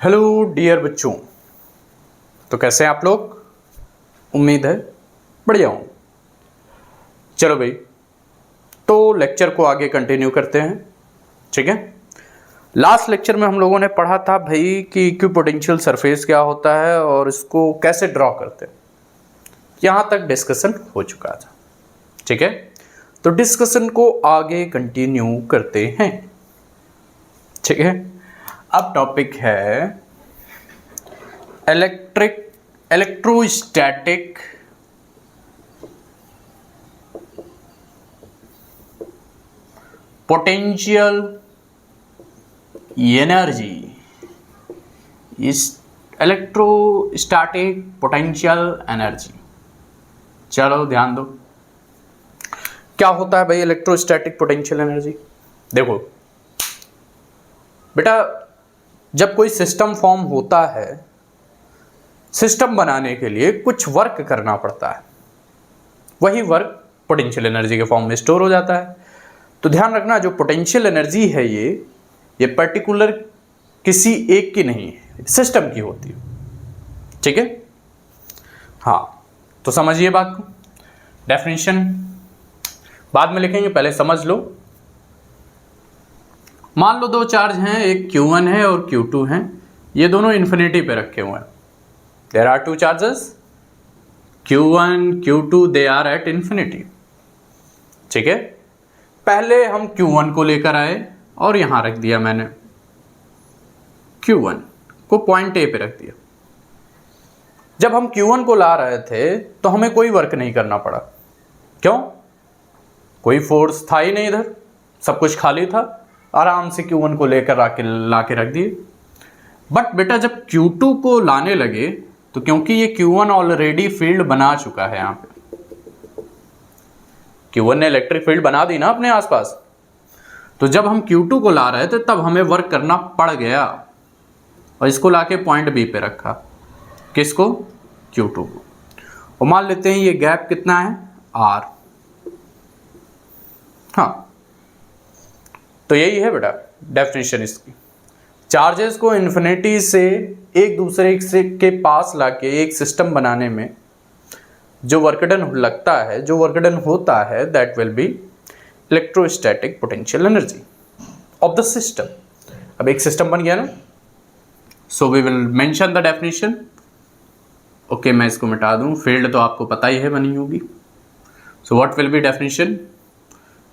Hello dear बच्चों, तो कैसे हैं आप लोग। उम्मीद है बढ़िया हूँ। चलो भाई, तो लेक्चर को आगे कंटिन्यू करते हैं। ठीक है, लास्ट लेक्चर में हम लोगों ने पढ़ा था भाई कि इक्विपोटेंशियल सरफेस क्या होता है और इसको कैसे ड्रॉ करते हैं। यहाँ तक डिस्कशन हो चुका था। ठीक है, तो डिस्कशन को आगे कंटिन्यू करते हैं। ठीक है, अब टॉपिक है इलेक्ट्रोस्टैटिक पोटेंशियल एनर्जी। इस इलेक्ट्रोस्टैटिक पोटेंशियल एनर्जी, चलो ध्यान दो क्या होता है भाई इलेक्ट्रोस्टैटिक पोटेंशियल एनर्जी। देखो बेटा, जब कोई सिस्टम फॉर्म होता है, सिस्टम बनाने के लिए कुछ वर्क करना पड़ता है, वही वर्क पोटेंशियल एनर्जी के फॉर्म में स्टोर हो जाता है। तो ध्यान रखना, जो पोटेंशियल एनर्जी है ये पर्टिकुलर किसी एक की नहीं है, सिस्टम की होती है। ठीक है, हाँ, तो समझिए बात को। डेफिनेशन बाद में लिखेंगे, पहले समझ लो। मान लो दो चार्ज हैं, एक Q1 है और Q2 है, ये दोनों इन्फिनिटी पे रखे हुए हैं। There are two charges Q1 Q2, they are at infinity. ठीक है, पहले हम Q1 को लेकर आए और यहां रख दिया मैंने, Q1 को पॉइंट A पे रख दिया। जब हम Q1 को ला रहे थे तो हमें कोई वर्क नहीं करना पड़ा। क्यों? कोई फोर्स था ही नहीं, इधर सब कुछ खाली था। आराम से Q1 को लेकर ला के रख दिए। बट बेटा जब Q2 को लाने लगे तो क्योंकि ये Q1 ऑलरेडी फील्ड बना चुका है, यहां पे Q1 ने इलेक्ट्रिक फील्ड बना दी ना अपने आसपास, तो जब हम Q2 को ला रहे थे तब हमें वर्क करना पड़ गया और इसको लाके पॉइंट B पे रखा। किसको? Q2 को। और मान लेते हैं ये गैप कितना है, R। हाँ, तो यही है बेटा डेफिनेशन इसकी। चार्जेस को इन्फिनिटी से एक दूसरे से के पास लाके एक सिस्टम बनाने में जो वर्क डन लगता है, जो वर्क डन होता है, that will be electrostatic potential energy of the system. अब एक सिस्टम बन गया ना, so we will mention the definition. Okay, मैं इसको मिटा दूं, फील्ड तो आपको पता ही है बनी होगी। So what will be definition?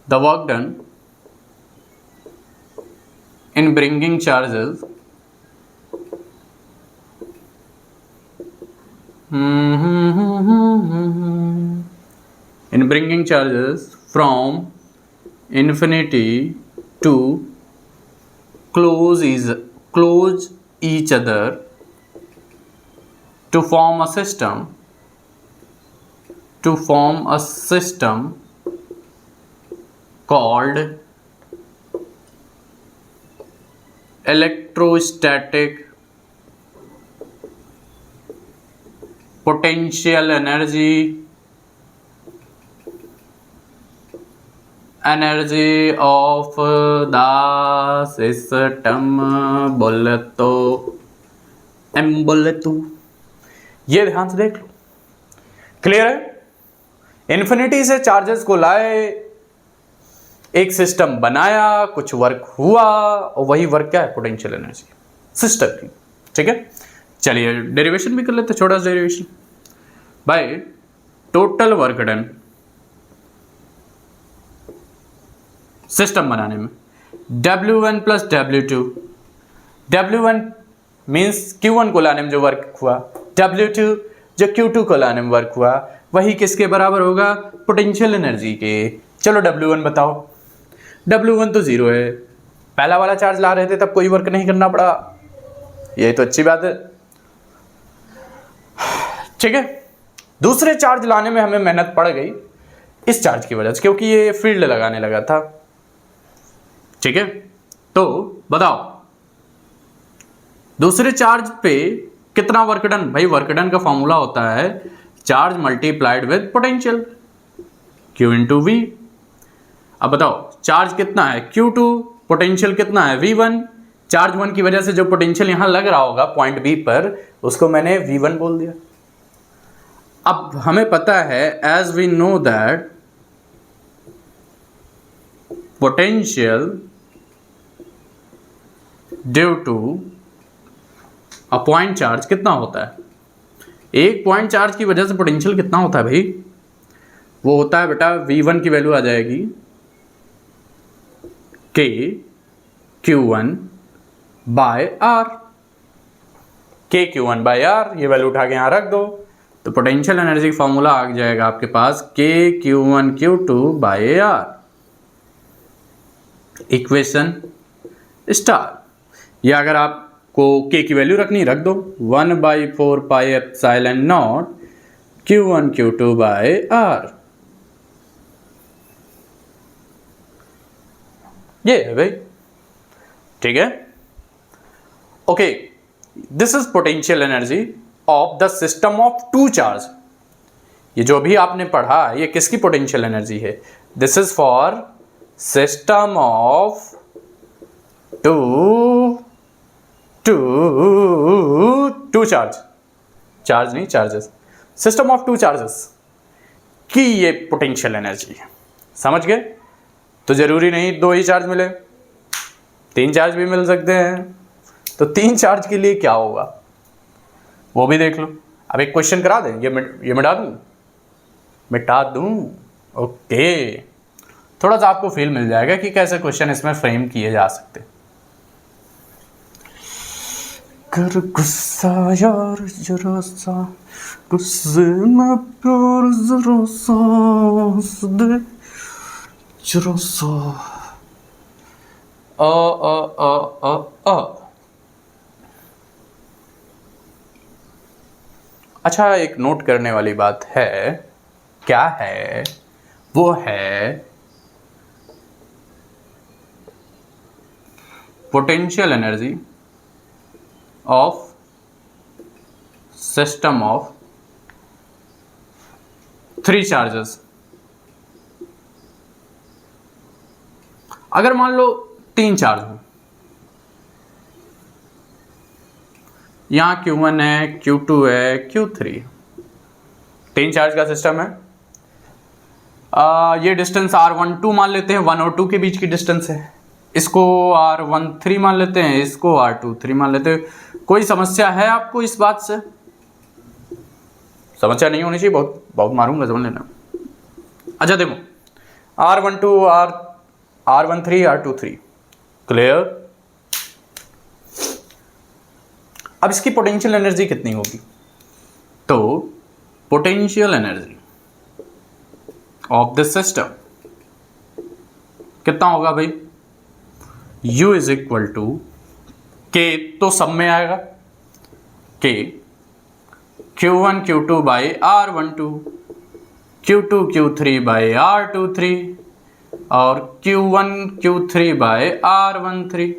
The work done in bringing charges from infinity to close each other to form a system called electrostatic potential energy of the system. बोले तो बोले तो ये ध्यान से देख लो। क्लियर है? इन्फिनिटी से चार्जेस को लाए, एक सिस्टम बनाया, कुछ वर्क हुआ, और वही वर्क क्या है? पोटेंशियल एनर्जी सिस्टम की। ठीक है, चलिए डेरिवेशन भी कर लेते, छोटा सा derivation. By total work done system बनाने में W1 plus W2। W1 means Q1 को लाने में जो वर्क हुआ, W2 जो Q2 को लाने में वर्क हुआ, वही किसके बराबर होगा? पोटेंशियल एनर्जी के। चलो W1 बताओ। W1 तो 0 है, पहला वाला चार्ज ला रहे थे तब कोई वर्क नहीं करना पड़ा, यही तो अच्छी बात है। ठीक है, दूसरे चार्ज लाने में हमें मेहनत पड़ गई इस चार्ज की वजह से, क्योंकि ये फील्ड लगाने लगा था। ठीक है, तो बताओ दूसरे चार्ज पे कितना वर्क डन? भाई वर्क डन का फॉर्मूला होता है charge multiplied with potential, Q into V। अब बताओ चार्ज कितना है? Q2, पोटेंशियल कितना है? V1। चार्ज 1 की वजह से जो पोटेंशियल यहां लग रहा होगा पॉइंट बी पर, उसको मैंने V1 बोल दिया। अब हमें पता है, as we know that potential due to a point charge कितना होता है? एक पॉइंट चार्ज की वजह से पोटेंशियल कितना होता है भाई? वो होता है बेटा, V1 की वैल्यू आ जाएगी K Q1 by R। K Q1 by R, ये वैल्यू उठा के यहाँ रख दो, तो पोटेंशियल एनर्जी फॉर्मूला आ जाएगा आपके पास K Q1 Q2 by R। Equation star, या अगर आपको K की वैल्यू रखनी रख दो, 1/4 pi epsilon naught Q1 Q2 by R। ये है भाई, ठीक है। Okay, this is potential energy of the system of two charge. ये जो भी आपने पढ़ा, ये किसकी पोटेंशियल एनर्जी है? This is for system of two charge नहीं, charges, system of two charges की ये पोटेंशियल एनर्जी है। समझ गए? तो जरूरी नहीं 2 ही चार्ज मिले, 3 चार्ज भी मिल सकते हैं। तो 3 चार्ज के लिए क्या होगा वो भी देख लो। अब एक क्वेश्चन करा दें, ये मिटा दूं। ओके, थोड़ा सा आपको फील मिल जाएगा कि कैसे क्वेश्चन इसमें फ्रेम किए जा सकते। कर गुस्सा यार जरा सा, गुस्से में प्यार जरा सा दे जरा सा। अच्छा, एक नोट करने वाली बात है, क्या है वो है potential energy of system of 3 charges. अगर मान लो 3 चार्ज हो, यहां Q1 है, Q2 है, Q3, 3 चार्ज का सिस्टम है। ये डिस्टेंस R12 मान लेते हैं, 1 और 2 के बीच की डिस्टेंस है। इसको R13 मान लेते हैं, इसको R23 मान लेते हैं। कोई समस्या है आपको इस बात से? समस्या नहीं होनी चाहिए, बहुत मारूंगा, समझ लेना। अच्छा देखो, R12 R13 R23 क्लियर। अब इसकी पोटेंशियल एनर्जी कितनी होगी? तो potential energy of the system कितना होगा भाई? U is equal to K, तो सब में आएगा K Q1 Q2 by R12, Q2 Q3 by R23 और Q1 Q3 बाय R13।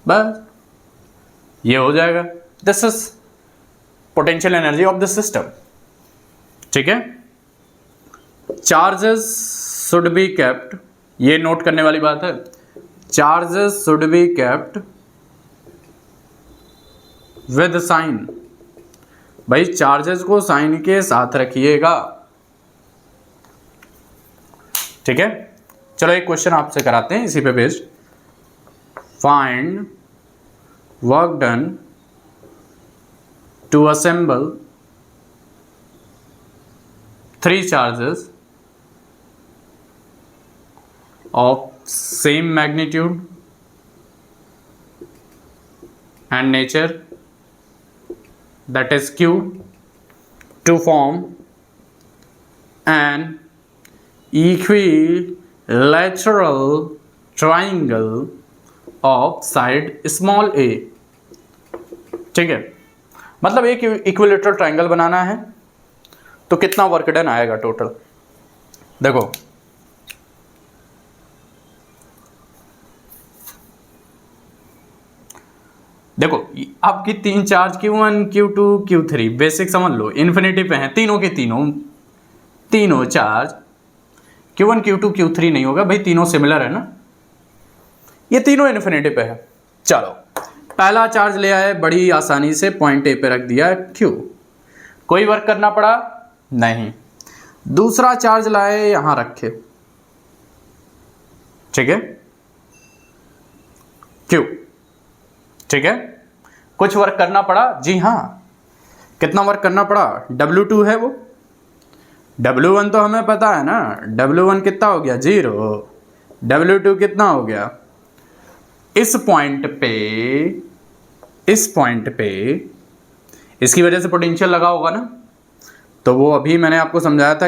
बस ये हो जाएगा। This is potential energy of the system. ठीक है, चार्जेस शुड बी केप्ट, ये नोट करने वाली बात है, charges should be kept with sign. भाई चार्जेस को साइन के साथ रखिएगा। ठीक है, चलो एक क्वेश्चन आपसे कराते हैं इसी पे based. Find work done to assemble 3 charges of same magnitude and nature, that is Q, to form an equilateral triangle of side small a। ठीक है, मतलब एक इक्विलेटरल ट्रायंगल बनाना है, तो कितना वर्क डन आएगा टोटल? देखो देखो आपकी 3 charge Q1 Q2 Q3 basic समझ लो, इन्फिनिटी पे हैं तीनों के तीनों चार्ज। Q1 Q2 Q3 नहीं होगा भाई, तीनों सिमिलर है ना, ये तीनों इन्फिनिटी पे है। चलो, पहला चार्ज ले आए बड़ी आसानी से, पॉइंट ए पे रख दिया Q, कोई वर्क करना पड़ा नहीं। दूसरा चार्ज लाए यहां रखे, ठीक है, Q, ठीक है, कुछ वर्क करना पड़ा जी हाँ। कितना वर्क करना पड़ा? W2 है वो, W1 तो हमें पता है ना, W1 कितना हो गया 0, W2 कितना हो गया? इस पॉइंट पे इसकी वजह से पोटेंशियल लगा होगा ना, तो वो अभी मैंने आपको समझाया था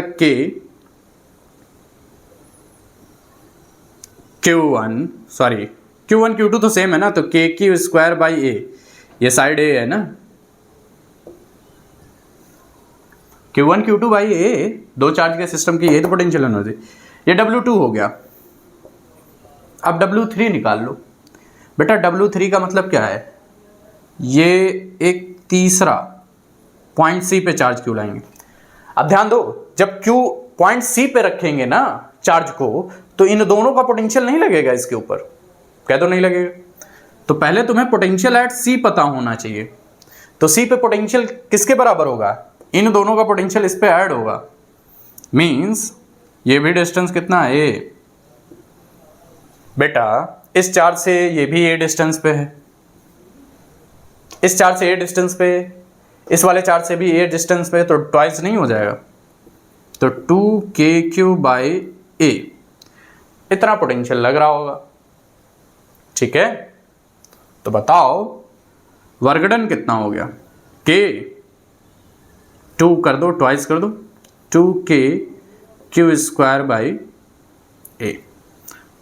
Q1 Q2 तो सेम है ना, तो KQ² A, ये साइड A है ना, Q1 Q2 A, दो चार्ज के सिस्टम की यही तो पोटेंशियल एनर्जी। ये W2 हो गया। अब W3 निकाल लो बेटा। W3 का मतलब क्या है? ये एक तीसरा पॉइंट C पे चार्ज क्यों लाएंगे? अब ध्यान दो, जब Q पॉइंट C पे रखेंगे ना चार्ज को, तो इन दोनों का पोटेंशियल नहीं लगेगा इसके ऊपर, कह दो नहीं लगेगा। तो पहले तुम्हें पोटेंशियल एट C पता होना चाहिए। तो C पे पोटेंशियल किसके बराबर होगा? इन दोनों का पोटेंशियल इस पे ऐड होगा। मींस ये भी डिस्टेंस कितना है A। बेटा इस चार्ज से ये भी A डिस्टेंस पे है, इस चार्ज से A डिस्टेंस पे, इस वाले चार्ज से भी A डिस्टेंस पे, तो ट्वाइस नहीं हो जाएगा। तो 2KQ/A इतना पोटेंशियल लग रहा होगा, ठीक है। तो बताओ वर्क डन कितना हो गया? K 2 कर दो, ट्वाइस कर दो, 2KQ²/A,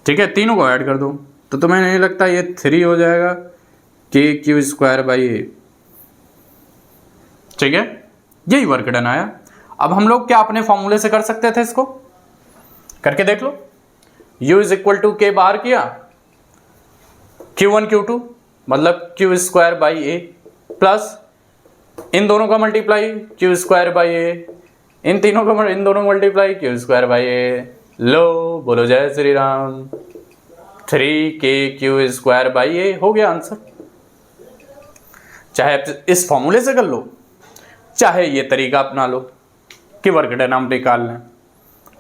ठीक है। तीनों को ऐड कर दो तो तुम्हें नहीं लगता ये 3 हो जाएगा KQ²/A, ठीक है। यही वर्क डन आया। अब हम लोग क्या अपने फॉर्मूले से कर सकते थे? इसको करके देख लो। U = K बाहर किया, Q1 Q2 मतलब Q²/A प्लस इन दोनों का मल्टीप्लाई Q²/A, इन दोनों मल्टीप्लाई Q²/A। लो बोलो जय श्री राम, 3KQ² हो गया आंसर। चाहे इस फॉर्मूले से कर लो, चाहे ये तरीका अपना लो कि वर्क डन हम निकाल लें,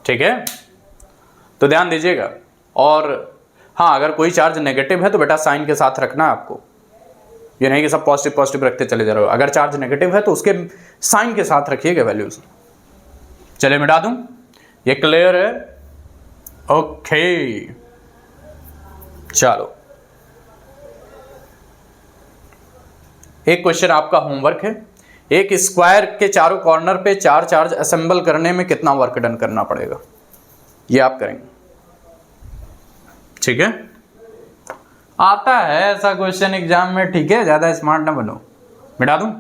ठीक है। तो ध्यान दीजिएगा। और हाँ, अगर कोई चार्ज नेगेटिव है तो बेटा साइन के साथ रखना है आपको, ये नहीं कि सब पॉजिटिव पॉजिटिव रखते चले जा रहे हो। अगर चार्ज नेगेटिव है तो उसके साइन के साथ रखिएगा वैल्यूज। चलिए मिटा दूं, ये क्लियर है? ओके चलो, एक क्वेश्चन आपका होमवर्क है। एक स्क्वायर के चारों कॉर्नर पे 4 चार्ज असेंबल करने में कितना वर्क डन करना पड़ेगा, ये आप करेंगे, ठीक है। आता है ऐसा क्वेश्चन एग्जाम में, ठीक है, ज्यादा स्मार्ट ना बनो। मिटा दूं?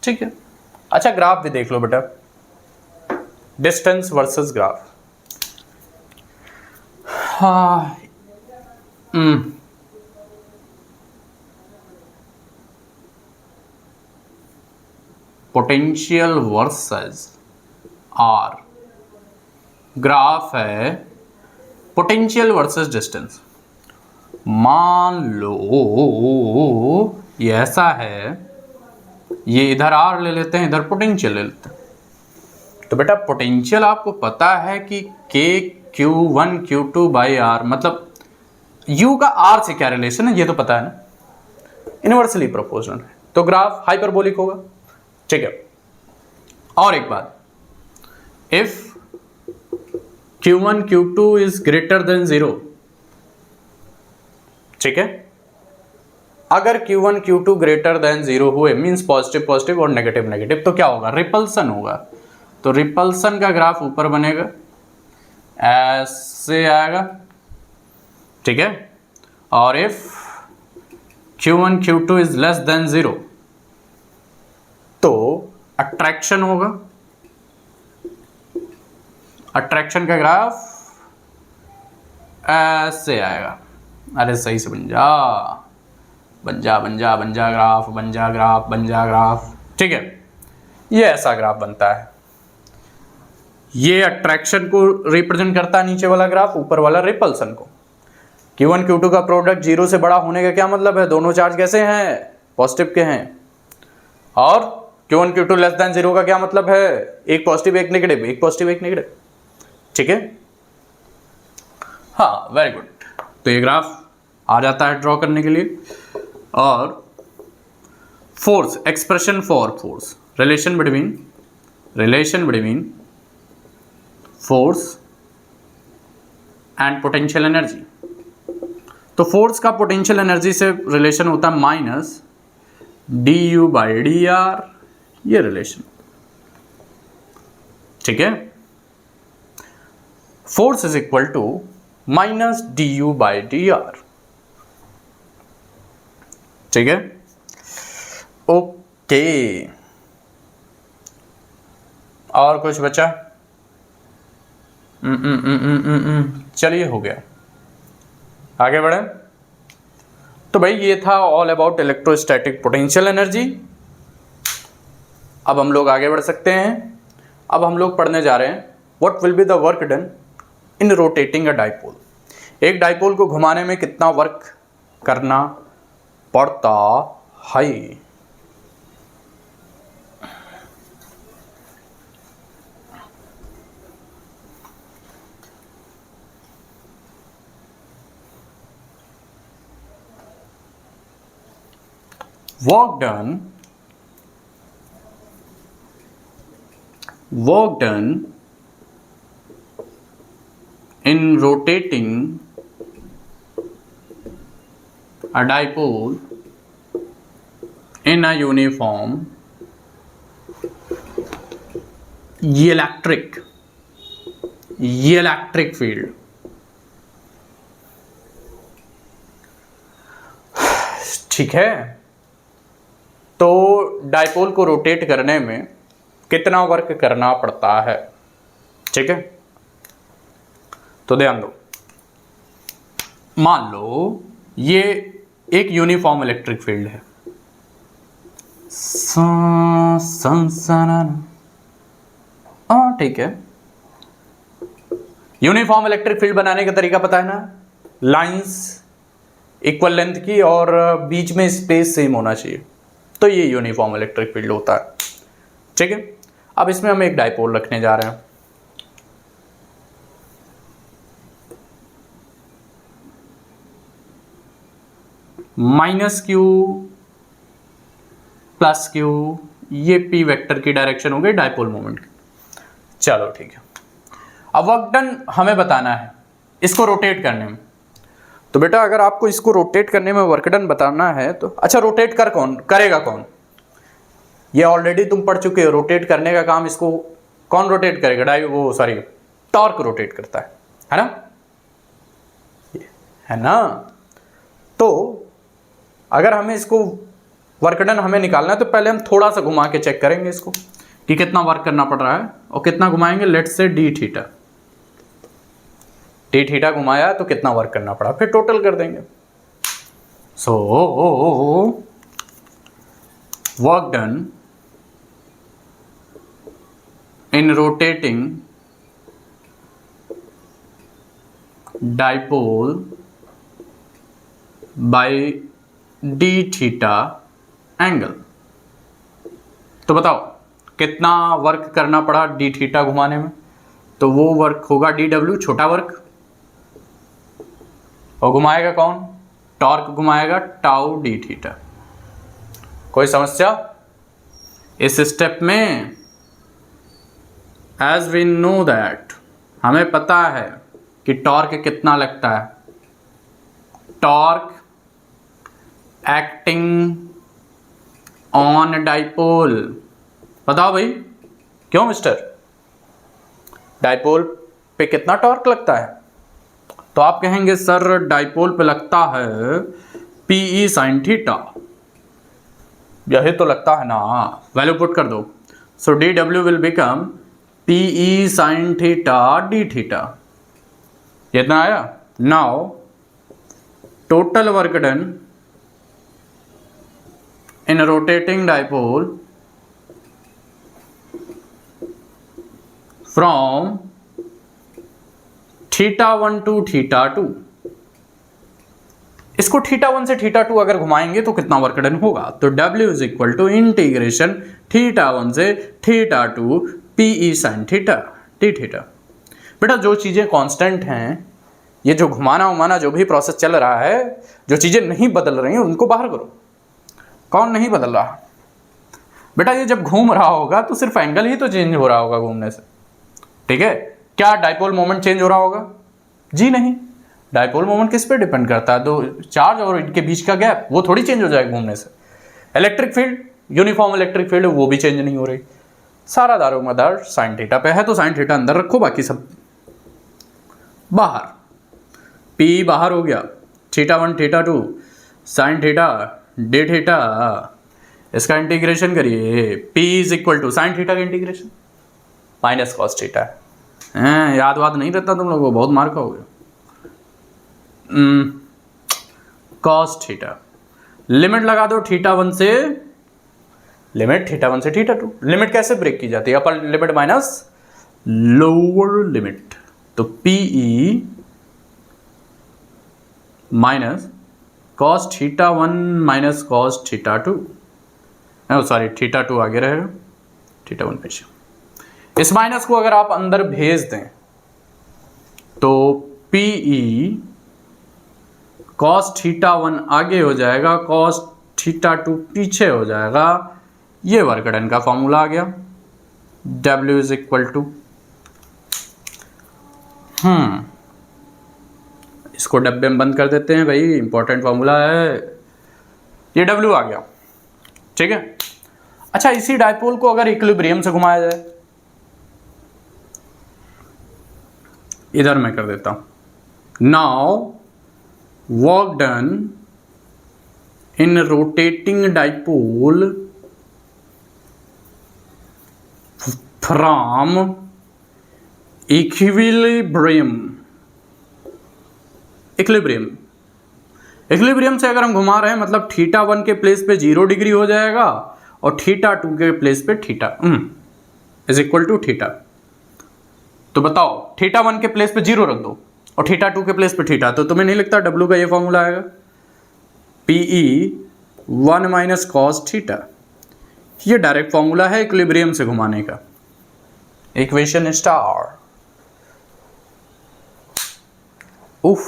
ठीक है। अच्छा ग्राफ भी देख लो बेटा, डिस्टेंस वर्सेस ग्राफ। हाँ पोटेंशियल वर्सेस आर, ग्राफ है पोटेंशियल वर्सेस डिस्टेंस। मान लो ये ऐसा है, ये इधर आर ले लेते हैं, इधर पोटेंशियल ले लेते हैं। तो बेटा पोटेंशियल आपको पता है कि KQ1 Q2/R, मतलब U का R से क्या रिलेशन है ये तो पता है ना, इनवर्सली प्रोपोर्शनल है, तो ग्राफ हाइपरबोलिक होगा, ठीक है। और एक बात, if Q1 Q2 is greater than 0, ठीक है, अगर Q1 Q2 ग्रेटर देन 0 हुए, मींस पॉजिटिव पॉजिटिव और नेगेटिव नेगेटिव, तो क्या होगा? रिपल्सन होगा। तो रिपल्सन का ग्राफ ऊपर बनेगा, ऐसे आएगा, ठीक है। और if Q1 Q2 is less than 0 तो अट्रैक्शन होगा, अट्रैक्शन का ग्राफ ऐसे आएगा, अरे सही से बन जा, बन जा बन जा बन जा ग्राफ, बन जा ग्राफ, बन जा ग्राफ। ठीक है, ये ऐसा ग्राफ बनता है। ये अट्रैक्शन को रिप्रेजेंट करता है नीचे वाला ग्राफ, ऊपर वाला रिपल्सन को। Q1 Q2 का प्रोडक्ट 0 से बड़ा होने का क्या मतलब है? दोनों चार्ज कैसे हैं? पॉजिटिव के हैं। और Q1 Q2 लेस देन 0 का क्या मतलब है? एक पॉजिटिव एक नेगेटिव, एक पॉजिटिव एक नेगेटिव। ठीक है, हाँ वेरी गुड। तो ये ग्राफ आ जाता है ड्रॉ करने के लिए। और force, expression for force, relation between force and potential energy. तो फोर्स का पोटेंशियल एनर्जी से रिलेशन होता है माइनस du/dr, ये रिलेशन। ठीक है, force is equal to minus du/dr। ठीक है, ओके। और कुछ बचा? चलिए हो गया, आगे बढ़े। तो भाई ये था all about electrostatic potential energy. अब हम लोग आगे बढ़ सकते हैं। अब हम लोग पढ़ने जा रहे हैं what will be the work done in rotating a dipole. एक डाइपोल को घुमाने में कितना वर्क करना पड़ता है। work done in rotating a dipole in a uniform electric field। ठीक है, तो डाइपोल को रोटेट करने में कितना वर्क करना पड़ता है। ठीक है, तो ध्यान दो, मान लो ये एक यूनिफॉर्म इलेक्ट्रिक फील्ड है। ठीक है, यूनिफॉर्म इलेक्ट्रिक फील्ड बनाने का तरीका पता है ना? लाइंस इक्वल लेंथ की और बीच में स्पेस सेम होना चाहिए, तो ये यूनिफॉर्म इलेक्ट्रिक फील्ड होता है। ठीक है, अब इसमें हम एक डाइपोल रखने जा रहे हैं। -q + q, ये p वेक्टर की डायरेक्शन हो गई डाइपोल मोमेंट की। चलो ठीक है, अब वर्क डन हमें बताना है इसको रोटेट करने में। तो बेटा अगर आपको इसको रोटेट करने में वर्क डन बताना है तो अच्छा, रोटेट करेगा कौन? ये ऑलरेडी तुम पढ़ चुके हो, रोटेट करने का काम इसको कौन रोटेट करेगा? टॉर्क रोटेट करता है ना? तो अगर हमें इसको वर्क डन हमें निकालना है तो पहले हम थोड़ा सा घुमा के चेक करेंगे इसको कि कितना वर्क करना पड़ रहा है, और कितना घुमाएंगे। लेट्स से डी थीटा घुमाया तो कितना वर्क करना पड़ा, फिर टोटल कर देंगे। So work done in rotating dipole by d theta angle. तो बताओ कितना वर्क करना पड़ा डी थीटा घुमाने में? तो वो वर्क होगा dw, छोटा वर्क, और घुमाएगा कौन? टॉर्क घुमाएगा टाउ डी थीटा। कोई समस्या इस स्टेप में? एज वी नो दैट, हमें पता है कि टॉर्क कितना लगता है। Torque acting on dipole. बताओ भाई, क्यों मिस्टर? डाइपोल पे कितना टॉर्क लगता है? तो आप कहेंगे सर डाइपोल पे लगता है PE sin थीटा। यही तो लगता है ना, वैल्यू पुट कर दो। सो dw will become PE sin theta d theta. कितना आया? Now total work done in a rotating dipole from θ1 to θ2। इसको θ1 से θ2 अगर घुमाएंगे तो कितना वर्क डन होगा? तो W is equal to integration θ1 से θ2 PE sin θ dθ। बेटा जो चीजें कांस्टेंट हैं, ये जो घुमाना उमाना जो भी प्रोसेस चल रहा है, जो चीजें नहीं बदल रही हैं उनको बाहर करो। कौन नहीं बदल रहा? बेटा ये जब घूम रहा होगा तो सिर्फ एंगल ही तो चेंज हो रहा होगा घूमने से, ठीक है? क्या डाइपोल मोमेंट चेंज हो रहा होगा? जी नहीं। डाइपोल मोमेंट किस पे डिपेंड करता है? दो चार्ज और इनके बीच का गैप, वो थोड़ी चेंज हो जाएगा घूमने से। Electric field, uniform electric field, वो भी चेंज नहीं हो रही। सारा दारोमदार साइन थीटा पे है, तो साइन थीटा अंदर रखो, बाकी सब बाहर। पी बाहर हो गया, θ1 θ2 साइन थीटा डी थीटा, इसका इंटीग्रेशन करिए। P is equal to sine theta का इंटीग्रेशन माइनस कॉस थीटा है। याद वाद नहीं रहता तुम लोगों को, बहुत मार खाओगे। कॉस थीटा, लिमिट लगा दो θ1 से, लिमिट θ1 से θ2। लिमिट कैसे ब्रेक की जाती है? Upper limit minus lower limit. तो PE minus cos θ1 minus cos θ2, sorry θ2 आगे रहेगा, θ1 पीछे। इस माइनस को अगर आप अंदर भेज दें तो PE कॉस θ1 आगे हो जाएगा, कॉस θ2 पीछे हो जाएगा। ये वर्क डन का फॉर्मूला आ गया। W इज इक्वल टू, इसको डब्बे में बंद कर देते हैं भाई, इंपॉर्टेंट फॉर्मूला है। ये W आ गया, ठीक है। अच्छा, इसी डाइपोल को अगर इक्विलिब्रियम से घुमाया जाए, इधर मैं कर देता हूं। Now work done in rotating dipole from equilibrium. Equilibrium से अगर हम घुमा रहे हैं मतलब θ1 के प्लेस पे 0 डिग्री हो जाएगा और θ2 के प्लेस पे theta is equal to theta. तो बताओ, θ1 के प्लेस पे 0 रख दो और θ2 के प्लेस पे थीटा, तो तुम्हें नहीं लगता W का ये फॉर्मूला आएगा? PE 1 minus cos theta. ये डायरेक्ट फॉर्मूला है इक्विलिब्रियम से घुमाने का। Equation star. उफ,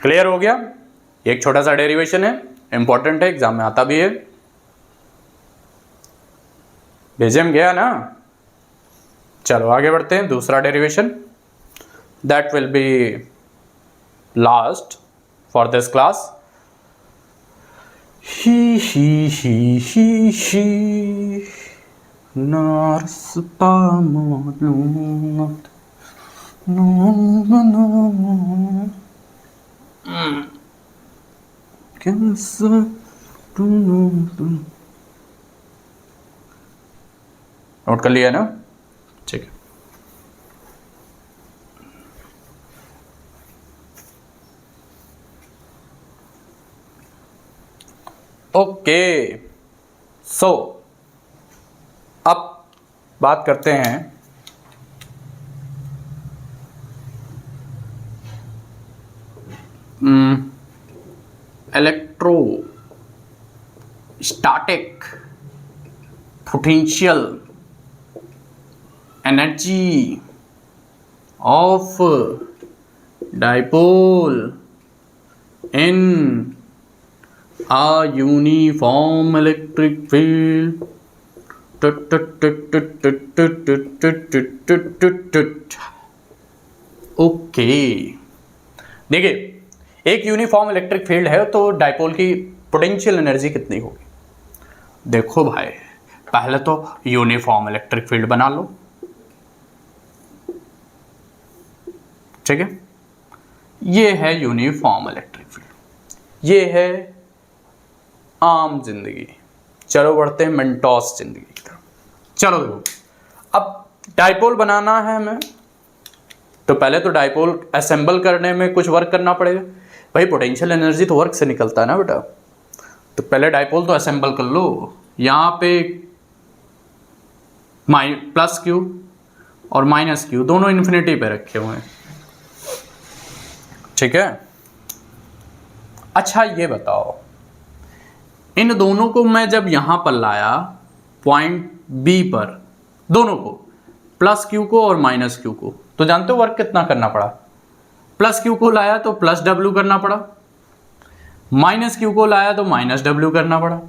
क्लियर हो गया? एक छोटा सा डेरिवेशन है, इंपॉर्टेंट है, एग्जाम में आता भी है। भेजे में गया ना? चलो आगे बढ़ते हैं। दूसरा derivation, that will B last for this class. He nurse note कर लिया ना? ठीक है। ओके, सो अब बात करते हैं electrostatic potential energy of dipole in a uniform electric field। Okay, देखिए एक यूनिफॉर्म इलेक्ट्रिक फील्ड है तो डाइपोल की पोटेंशियल एनर्जी कितनी होगी? देखो भाई, पहले तो यूनिफॉर्म इलेक्ट्रिक फील्ड बना लो, ठीक है। ये है यूनिफॉर्म इलेक्ट्रिक फील्ड, ये है आम जिंदगी। चलो बढ़ते हैं मेंटोस जिंदगी की तरफ। चलो देखो, अब डाइपोल बनाना है हमें, तो पहले तो डाइपोल असेंबल करने में कुछ वर्क करना पड़ेगा। भाई पोटेंशियल एनर्जी तो वर्क से निकलता है ना बेटा, तो पहले डाइपोल तो असेंबल कर लो। यहाँ पे प्लस क्यू और माइनस क्यू दोनों इन्फिनिटी पे रखे हुए हैं, ठीक है। अच्छा ये बताओ, इन दोनों को मैं जब यहां पर लाया पॉइंट बी पर, दोनों को, प्लस क्यू को और माइनस क्यू को, तो जानते हो वर्क कितना करना पड़ा? प्लस क्यू को लाया तो प्लस डब्ल्यू करना पड़ा, माइनस क्यू को लाया तो माइनस डब्ल्यू करना पड़ा,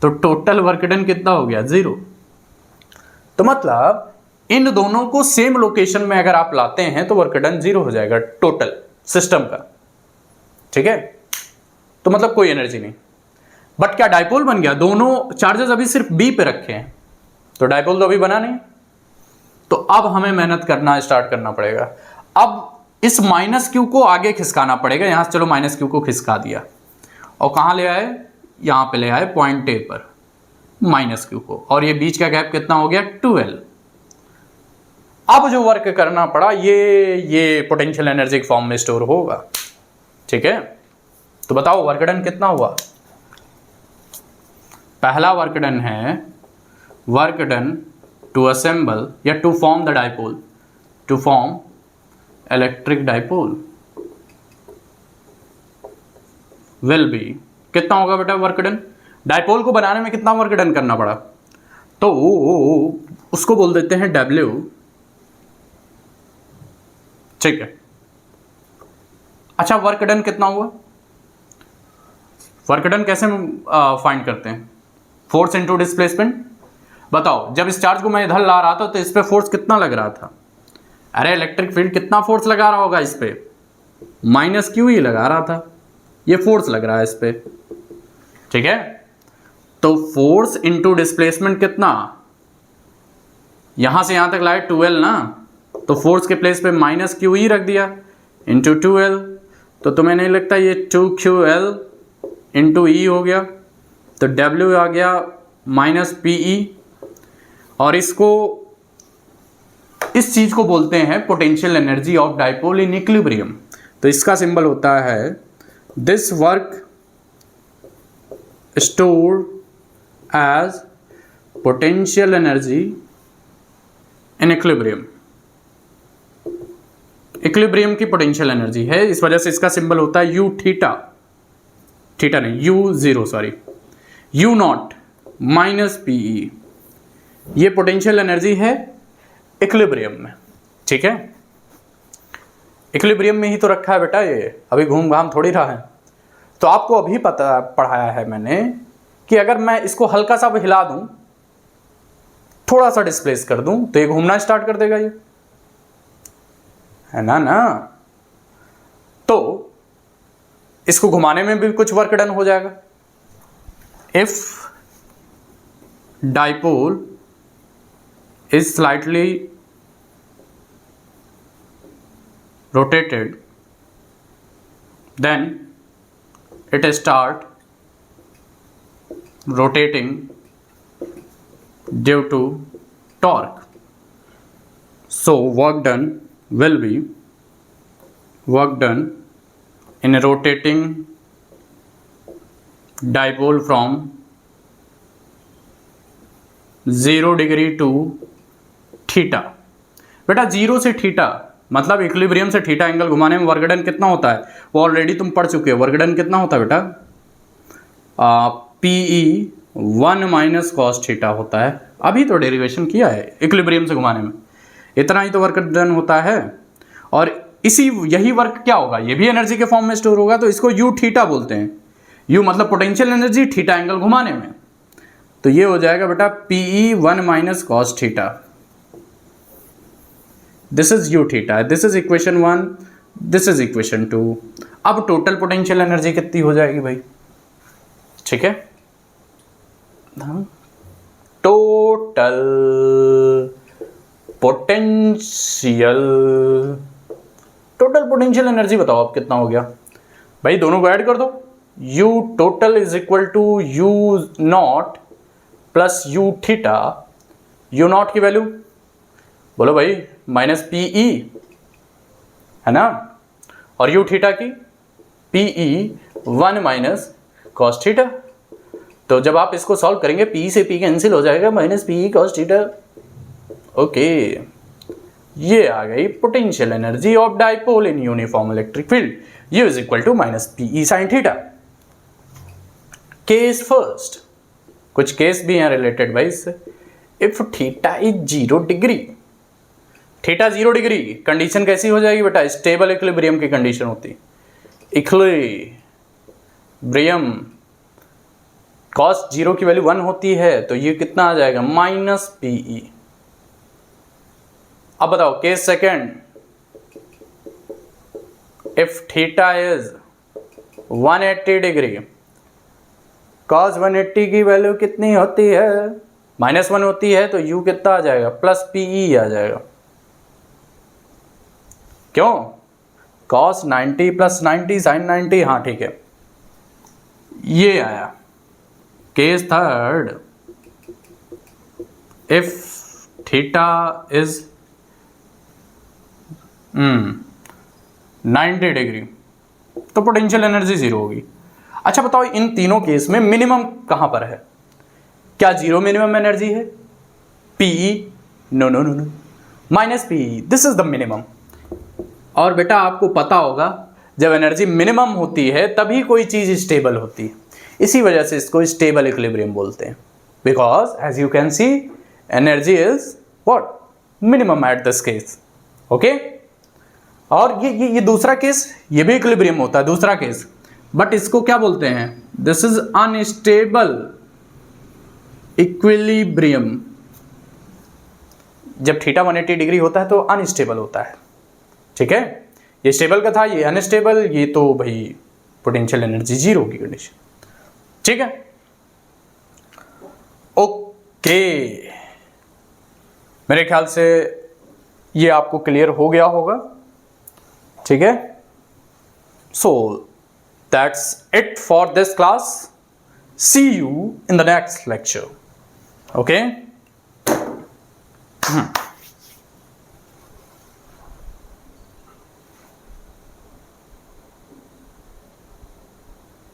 तो टोटल वर्क डन कितना हो गया? 0। तो मतलब इन दोनों को सेम लोकेशन में अगर आप लाते हैं तो वर्क डन 0 हो जाएगा टोटल सिस्टम का, ठीक है। तो मतलब कोई एनर्जी नहीं। बट क्या डाइपोल बन गया? दोनों चार्जेस अभी सिर्फ बी पे रखे हैं, तो डाइपोल तो अभी बना नहीं। तो अब हमें मेहनत करना स्टार्ट करना पड़ेगा। अब इस माइनस क्यू को आगे खिसकाना पड़ेगा। यहां से चलो माइनस क्यू को खिसका दिया और कहां ले आए? यहां पे ले आए पॉइंट ए पर माइनस क्यू को, और ये बीच का गैप कितना हो गया? 12। अब जो वर्क करना पड़ा ये पोटेंशियल एनर्जी के फॉर्म में स्टोर होगा, ठीक है। तो बताओ वर्क डन कितना हुआ? पहला वर्क डन है वर्क डन टू असेंबल या to form the dipole, to form electric dipole will be, कितना होगा बेटा वर्क डन? डाइपोल को बनाने में कितना वर्क डन करना पड़ा? तो उसको बोल देते हैं W, ठीक है। अच्छा वर्क डन कितना हुआ? वर्क डन कैसे फाइंड करते हैं? Force into displacement. बताओ जब इस चार्ज को मैं इधर ला रहा था तो इस पे फोर्स कितना लग रहा था? अरे इलेक्ट्रिक फील्ड कितना फोर्स लगा रहा होगा इस पे? माइनस क्यू ही लगा रहा था, ये फोर्स लग रहा है इस पे, ठीक है। तो फोर्स इनटू डिस्प्लेसमेंट कितना? यहां से यहां तक लाए 12 ना, तो फोर्स के प्लेस पे माइनस क्यू ही रख दिया इंटू 12, तो तुम्हें नहीं लगता ये 2QL इंटू ई हो गया? तो W आ गया माइनस PE, और इसको, इस चीज को बोलते हैं potential energy of dipole in equilibrium. तो इसका सिंबल होता है this work stored as potential energy in equilibrium. Equilibrium की पोटेंशियल एनर्जी है, इस वजह से इसका सिंबल होता है U थीटा, थीटा नहीं U0 sorry, U0 minus PE। ये पोटेंशियल एनर्जी है इक्विलिब्रियम में, ठीक है। इक्विलिब्रियम में ही तो रखा है बेटा, ये अभी घूम घाम थोड़ी रहा है। तो आपको अभी पता पढ़ाया है मैंने कि अगर मैं इसको हल्का सा हिला दूं, थोड़ा सा डिस्प्लेस कर दूं, तो ये घूमना स्टार्ट कर देगा, ये है ना। तो इसको घुमाने में भी कुछ वर्क डन हो जाएगा। If dipole is slightly rotated, then it start rotating due to torque. So work done will be work done in a rotating dipole from 0 degree to theta. बेटा 0 से थीटा मतलब इक्विलिब्रियम से theta angle घुमाने में work done कितना होता है? वो ऑलरेडी तुम पढ़ चुके हो। वर्क डन कितना होता है बेटा? PE 1 माइनस कॉस थीटा होता है। अभी तो डेरिवेशन किया है इक्विलिब्रियम से घुमाने में, इतना ही तो वर्क डन होता है। और यही वर्क क्या होगा? ये भी एनर्जी के फॉर्म में स्टोर होगा, तो इसको U थीटा बोलते हैं। U मतलब पोटेंशियल एनर्जी, थीटा एंगल घुमाने में, तो ये हो जाएगा बेटा PE 1 minus cos theta. This is U theta, this is equation 1, this is equation 2। अब टोटल पोटेंशियल एनर्जी कितनी हो जाएगी भाई? ठीक है, टोटल पोटेंशियल एनर्जी बताओ अब कितना हो गया भाई? दोनों को ऐड कर दो। U total is equal to U0 plus U theta. U0 की वैल्यू बोलो भाई माइनस PE है ना, और U थीटा की पीई 1 माइनस कॉस थीटा। तो जब आप इसको सॉल्व करेंगे पी से पी कैंसिल हो जाएगा, minus PE cos theta. Okay, ये आ गई potential energy of dipole in uniform electric field, U is equal to minus PE sine theta. Case first, कुछ केस भी हैं रिलेटेड भाई इससे। If theta is 0 degree, theta 0 degree, condition कैसी हो जाएगी बेटा? स्टेबल इक्विलिब्रियम की कंडीशन होती। इक्विलिब्रियम कॉस 0 की वैल्यू 1 होती है, तो ये कितना आ जाएगा? Minus PE. अब बताओ case second, if theta is 180 degree, cos 180 की वैल्यू कितनी होती है? -1 होती है, तो u कितना आ जाएगा? प्लस पीई आ जाएगा। क्यों? कॉस 90 प्लस 90 साइन 90, हाँ ठीक है, ये आया। Case third, if theta is 90 degree, तो पोटेंशियल एनर्जी 0 होगी। अच्छा बताओ, इन तीनों केस में मिनिमम कहां पर है? क्या 0 मिनिमम एनर्जी है? PE? No no no no, minus PE, this is the minimum. और बेटा आपको पता होगा, जब एनर्जी मिनिमम होती है तभी कोई चीज स्टेबल होती है, इसी वजह से इसको स्टेबल इक्विलिब्रियम बोलते हैं। Because as you can see, energy is what? Minimum at this case. Okay, और ये दूसरा केस, ये भी इक्विलिब्रियम होता है, दूसरा केस, बट इसको क्या बोलते हैं? This is unstable equilibrium. जब थीटा 180 डिग्री होता है तो अनस्टेबल होता है, ठीक है? ये स्टेबल का था, ये अनस्टेबल, ये तो भाई पोटेंशियल एनर्जी 0 की कंडीशन, ठीक है? ओके, मेरे ख्याल से ये आपको क्लियर हो गया होगा, ठीक है? So that's it for this class, see you in the next lecture, okay?